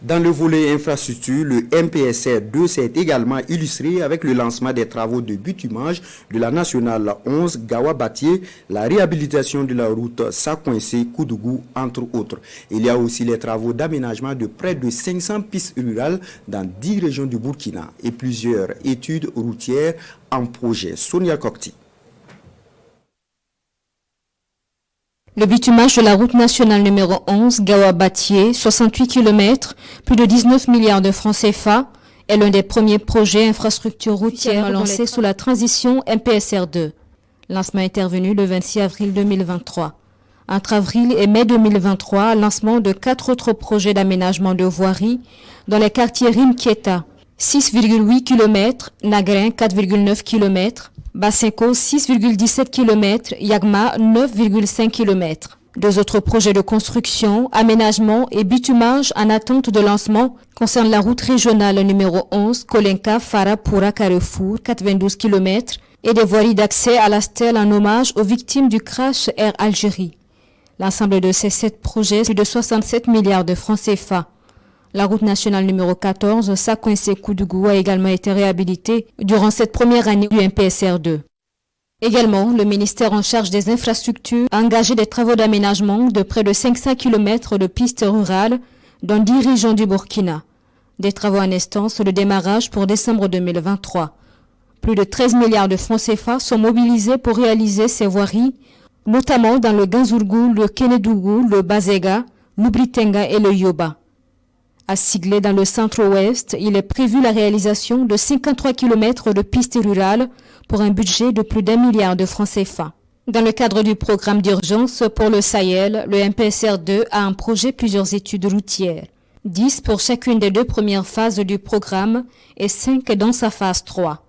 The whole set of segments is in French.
Dans le volet infrastructure, le MPSR 2 s'est également illustré avec le lancement des travaux de bitumage de la nationale 11 Gawa-Batié, la réhabilitation de la route Sakoinsé-Koudougou, entre autres. Il y a aussi les travaux d'aménagement de près de 500 pistes rurales dans 10 régions du Burkina et plusieurs études routières en projet. Sonia Kokti. Le bitumage de la route nationale numéro 11, Gawa-Batié, 68 km, plus de 19 milliards de francs CFA, est l'un des premiers projets infrastructures routières lancés sous la transition MPSR 2. Lancement intervenu le 26 avril 2023. Entre avril et mai 2023, lancement de 4 autres projets d'aménagement de voirie dans les quartiers Rimkieta, 6,8 km, Nagrin, 4,9 km, Basenko 6,17 km, Yagma 9,5 km. Deux autres projets de construction, aménagement et bitumage en attente de lancement concernent la route régionale numéro 11, Kolenka, Fara, Poura, Carrefour, 92 km, et des voiries d'accès à la stèle en hommage aux victimes du crash Air Algérie. L'ensemble de ces 7 projets, plus de 67 milliards de francs CFA. La route nationale numéro 14, Sakoinsé-Koudougou, a également été réhabilitée durant cette première année du MPSR 2. Également, le ministère en charge des infrastructures a engagé des travaux d'aménagement de près de 500 km de pistes rurales dans 10 régions du Burkina. Des travaux en instance de démarrage pour décembre 2023. Plus de 13 milliards de francs CFA sont mobilisés pour réaliser ces voiries, notamment dans le Ganzourgou, le Kénédougou, le Bazega, l'Oubritenga et le Yoba. À Siglé, dans le centre-ouest, il est prévu la réalisation de 53 km de pistes rurales pour un budget de plus d'1 milliard de francs CFA. Dans le cadre du programme d'urgence pour le Sahel, le MPSR 2 a en projet plusieurs études routières. 10 pour chacune des 2 premières phases du programme et 5 dans sa phase 3.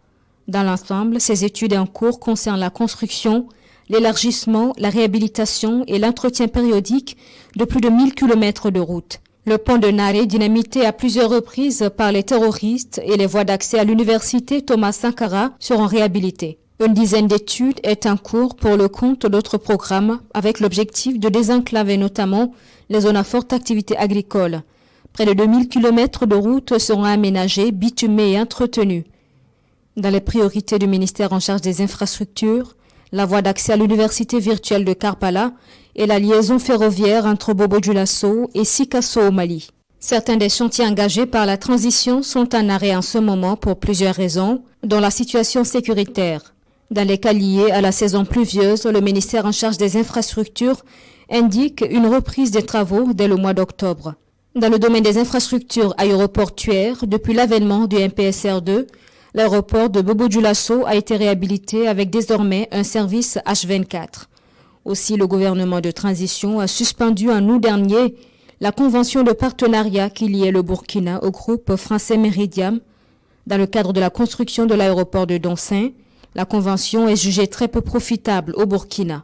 Dans l'ensemble, ces études en cours concernent la construction, l'élargissement, la réhabilitation et l'entretien périodique de plus de 1000 km de routes. Le pont de Naré, dynamité à plusieurs reprises par les terroristes, et les voies d'accès à l'université Thomas Sankara seront réhabilitées. Une dizaine d'études est en cours pour le compte d'autres programmes avec l'objectif de désenclaver notamment les zones à forte activité agricole. Près de 2000 km de routes seront aménagées, bitumées et entretenues. Dans les priorités du ministère en charge des infrastructures, la voie d'accès à l'université virtuelle de Karpala et la liaison ferroviaire entre Bobo-Dioulasso et Sikasso au Mali. Certains des chantiers engagés par la transition sont en arrêt en ce moment pour plusieurs raisons, dont la situation sécuritaire. Dans les cas liés à la saison pluvieuse, le ministère en charge des infrastructures indique une reprise des travaux dès le mois d'octobre. Dans le domaine des infrastructures aéroportuaires, depuis l'avènement du MPSR 2, l'aéroport de Bobo-Dioulasso a été réhabilité avec désormais un service H24. Aussi, le gouvernement de transition a suspendu en août dernier la convention de partenariat qui liait le Burkina au groupe français Meridiam. Dans le cadre de la construction de l'aéroport de Doncin, la convention est jugée très peu profitable au Burkina.